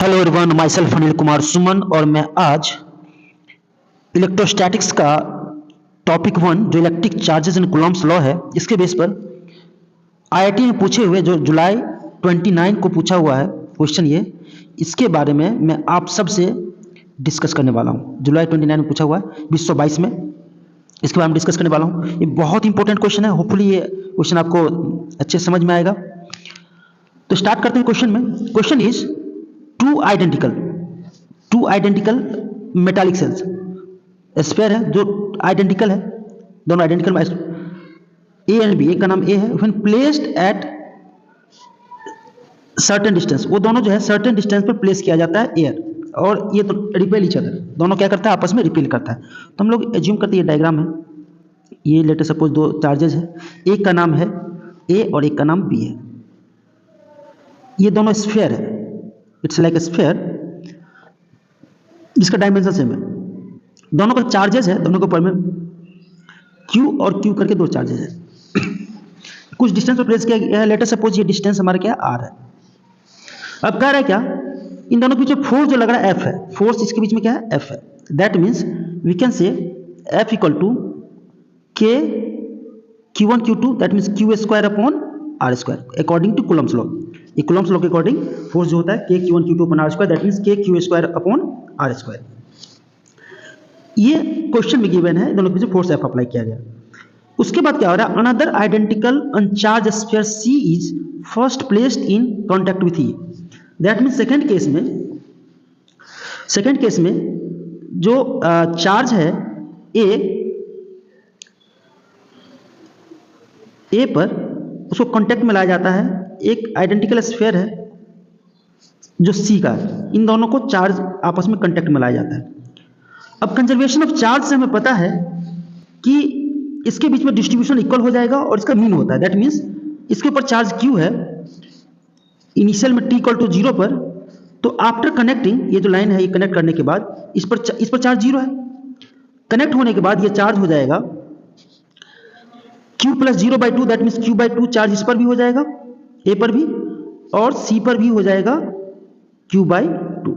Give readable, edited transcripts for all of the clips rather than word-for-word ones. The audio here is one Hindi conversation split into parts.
Hello everyone, myself Anil Kumar Suman और मैं आज इलेक्ट्रोस्टैटिक्स का टॉपिक 1 जो electric charges in Coulomb's law है, इसके बेस पर आईआईटी में पूछे हुए जो जुलाई 29 को पूछा हुआ है क्वेश्चन, ये इसके बारे में मैं आप सबसे डिस्कस करने वाला हूँ। जुलाई 29 में पूछा हुआ है 2022 में, इसके बारे में डिस्कस करने वाला हूँ। ये बहुत इंपॉर्टेंट क्वेश्चन है, होपफुली ये क्वेश्चन आपको अच्छे समझ में आएगा। तो स्टार्ट करते हैं क्वेश्चन में। Question is two identical metallic cells, sphere है जो आइडेंटिकल है, दोनों आइडेंटिकल ए एंड बी, एक का नाम ए है, when placed at certain distance, वो दोनों जो है सर्टेन डिस्टेंस पर प्लेस किया जाता है एयर, और ये तो रिपेल ईच अदर, दोनों क्या करता है आपस में रिपेल करता है। तो हम लोग एज्यूम करते हैं ये डायग्राम है, ये लेटर सपोज दो चार्जेस है, एक का नाम है ए और एक का नाम बी है, ये दोनों स्फीयर है, इट्स लाइक ए स्फीयर जिसका डायमेंशन सेम है, दोनों का चार्जेस है, दोनों के ऊपर में Q और Q करके दो चार्जेस है। कुछ डिस्टेंस पर प्लेस किया गया है, लेटर सपोज ये डिस्टेंस हमारा क्या R है। अब कह रहा है क्या, इन दोनों के बीच में फोर्स जो लग रहा है F है, फोर्स इसके बीच में क्या है F है, that means we can say F equal to K Q1 Q2, that means Q square upon R square according to Coulomb's law. ये कूलम्ब्स लॉ के अकॉर्डिंग फोर्स जो होता है K Q1 Q2 upon R square, that means K Q square upon R square. ये क्वेश्चन में गिवन है, दोनों के बीच फोर्स F अप्लाई किया गया। उसके बाद क्या हो रहा है, another identical अनचार्ज sphere C is first placed in contact with E, that means second case में जो चार्ज है ए पर, उसको कांटेक्ट में लाया जाता है, एक आइडेंटिकल स्फीयर है जो सी का है, इन दोनों को चार्ज आपस में कांटेक्ट में लाया जाता है। अब कंजर्वेशन ऑफ चार्ज से हमें पता है कि इसके बीच में डिस्ट्रीब्यूशन इक्वल हो जाएगा और इसका मीन होता है, दैट मीन्स इसके ऊपर चार्ज Q है इनिशियल में t इक्वल टू 0 पर, तो आफ्टर कनेक्टिंग, ये जो लाइन है ये कनेक्ट करने के बाद इस पर चार्ज 0 है, कनेक्ट होने के बाद ये चार्ज हो जाएगा Q plus 0/2, that means Q/2 charge इस पर भी हो जाएगा A पर भी, और C पर भी हो जाएगा Q/2,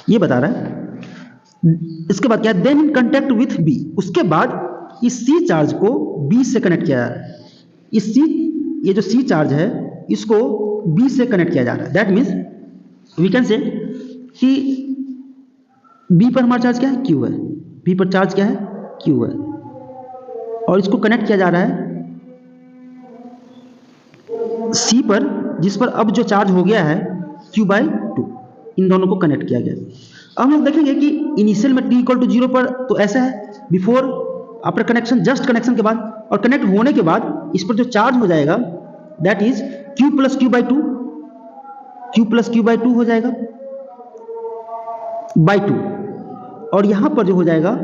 ये बता रहा है। इसके बाद क्या है, then in contact with B, उसके बाद इस C चार्ज को B से कनेक्ट किया जा रहा है, ये जो C चार्ज है इसको B से कनेक्ट किया जा रहा है, दैट मीन्स वी कैन से कि B पर हमारा चार्ज क्या है Q है, B पर चार्ज क्या है Q है, और इसको कनेक्ट किया जा रहा है C पर, जिस पर अब जो चार्ज हो गया है Q/2, इन दोनों को कनेक्ट किया गया। अब हम लोग देखेंगे कि इनिशियल में t इक्वल टू 0 पर तो ऐसा है, before after connection, just connection के बाद, और कनेक्ट होने के बाद इस पर जो चार्ज हो जाएगा that is Q plus Q/2 हो जाएगा by 2, और यहां पर जो हो जाएगा,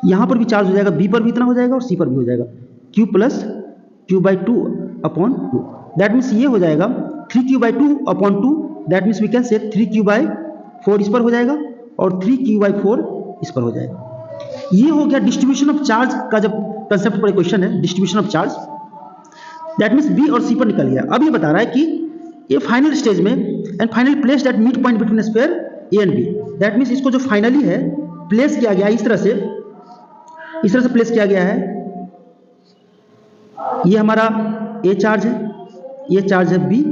यहां पर भी चार्ज हो जाएगा, B पर भी इतना हो जाएगा और C पर भी हो जाएगा Q plus Q/2 upon 2, that means ये हो जाएगा 3Q/2 upon 2, that means we can say 3Q/4 इस पर हो जाएगा और 3Q/4 इस पर हो जाएगा। ये हो गया डिस्ट्रीब्यूशन ऑफ चार्ज का जब कंसेप्ट पर क्वेश्चन है, distribution of charge, that means B और C पर निकल गया। अब ये बता रहा है कि ये फाइनल स्टेज में and finally placed at mid point between sphere A and B, that means इसको जो फाइनली है प्लेस किया गया इस तरह से प्लेस किया गया है, ये हमारा A चार्ज है, ये चार्ज है B,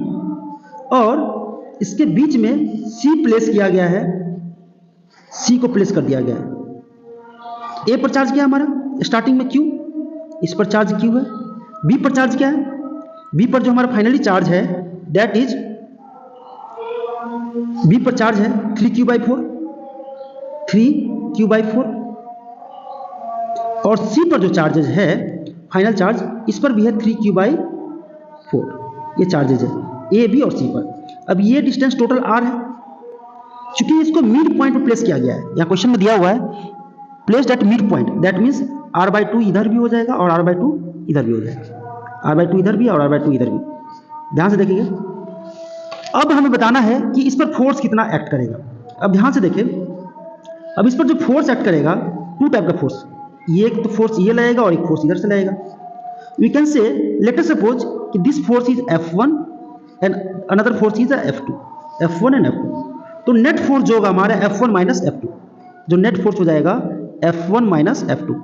और इसके बीच में C प्लेस किया गया है, C को प्लेस कर दिया गया है। A पर चार्ज क्या है हमारा स्टार्टिंग में Q, इस पर चार्ज Q है, B पर चार्ज क्या है, B पर जो हमारा फाइनली चार्ज है दैट इज, B पर चार्ज है 3Q/4, और C पर जो चार्जेज है फाइनल चार्ज इस पर भी है 3Q/4, ये चार्जेज है A, B और C पर। अब ये डिस्टेंस टोटल R है, चूंकि इसको मिड पॉइंट पर प्लेस किया गया है, यहाँ क्वेश्चन में दिया हुआ है placed at mid point, that means R/2 इधर भी हो जाएगा और R/2 इधर भी हो जाएगा, R/2 इधर भी और R/2 इधर भी। ध्यान से देखिए, अब हमें बताना है कि इस पर फोर्स कितना एक्ट करेगा। अब ध्यान से देखिए, अब इस पर जो फोर्स एक्ट करेगा, टू टाइप का फोर्स, ये एक तो फोर्स ये लगेगा और एक फोर्स इधर से लगेगा। We can say let us suppose कि this force is F1 and another force is a F2, F1 and F2। तो नेट फोर्स जो होगा हमारा F1 माइनस F2, जो नेट फोर्स हो जाएगा F1 minus F2,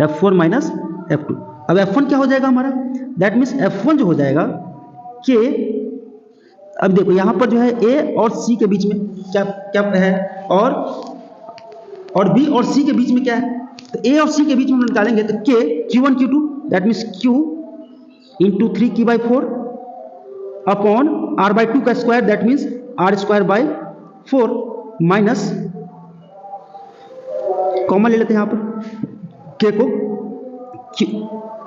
F1 minus F2। अब F1 क्या हो जाएगा हमारा, दैट मीन्स F1 जो हो जाएगा कि अब देखो यहाँ पर जो है A और C के बीच में क्या क्या है, और B और C के बीच में क्या है, तो A और C के बीच में हम निकालेंगे तो K Q1 Q2 that means Q into 3Q/4 upon R/2 का square that means R²/4 minus, common ले लेते हैं यहाँ पर K को,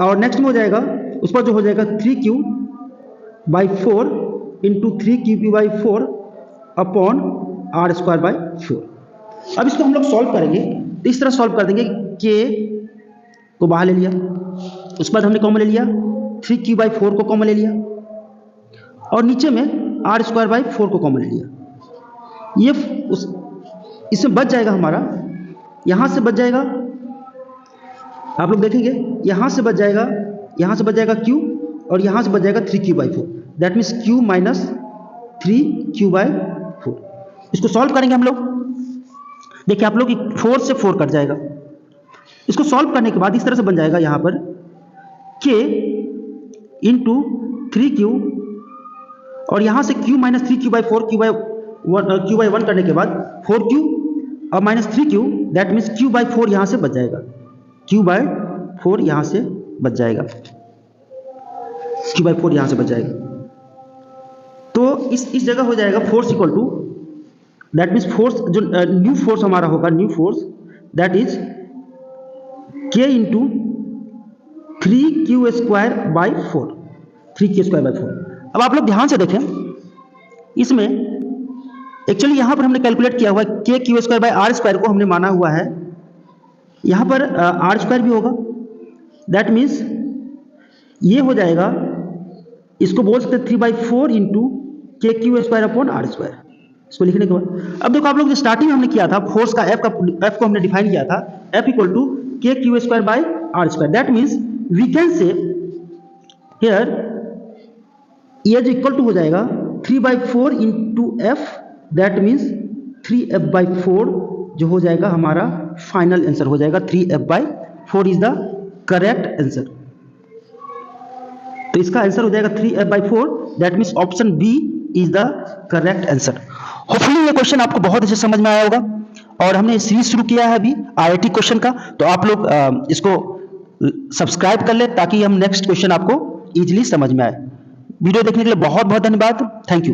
और नेक्स्ट में हो जाएगा उस पर जो हो जाएगा 3Q/4 into 3Q/4 upon R²/4। अब इसको हम लोग सॉल्व करेंगे तो इस तरह सॉल्व कर देंगे, K को बाहर ले लिया, उसके बाद हमने कॉमन ले लिया 3Q/4 को कॉमन ले लिया, और नीचे में R²/4 को कॉमन ले लिया। ये इसमें बच जाएगा हमारा, यहाँ से बच जाएगा, आप लोग देखेंगे यहाँ से बच जाएगा, यहाँ से बच जाएगा Q, और यहाँ से बच जाएगा 3Q/4 that means Q minus 3Q/4। इसको सॉल्व करेंगे हम लोग, देखिए आप लोग 4 से 4 कट जाएगा। इसको सॉल्व करने के बाद इस तरह से बन जाएगा यहाँ पर K इंटू 3Q, और यहाँ से Q माइनस 3Q/4 Q/1 करने के बाद 4Q और minus 3Q that means Q/4 यहाँ से बच जाएगा, Q/4 यहाँ से बच जाएगा, Q/4 यहाँ से बच जाएगा। तो इस जगह हो जाएगा force equal to that means force जो न्यू फोर्स हमारा होगा, new force that is K into 3Q²/4, 3Q²/4। अब आप लोग ध्यान से देखें, इसमें एक्चुअली यहाँ पर हमने कैलकुलेट किया हुआ है KQ²/R² को हमने माना हुआ है, यहाँ पर R² भी होगा, दैट मीन्स ये हो जाएगा, इसको बोल सकते 3/4 इंटू KQ²/R²। इसको लिखने के बाद अब देखो आप लोग जो स्टार्टिंग में हमने किया था फोर्स का F को हमने डिफाइन किया था F equal to KQ²/R², that means we can say here ये जो इक्वल टू हो जाएगा 3/4 into F that means 3F/4 जो हो जाएगा हमारा फाइनल आंसर हो जाएगा, 3F/4 is the correct answer. तो इसका आंसर हो जाएगा 3F/4 that means option B is the correct answer. Hopefully ये क्वेश्चन आपको बहुत अच्छे समझ में आया होगा, और हमने सीरीज शुरू किया है अभी IIT क्वेश्चन का, तो आप लोग इसको सब्सक्राइब कर ले ताकि हम नेक्स्ट क्वेश्चन आपको इजीली समझ में आए। वीडियो देखने के लिए बहुत बहुत धन्यवाद, थैंक यू।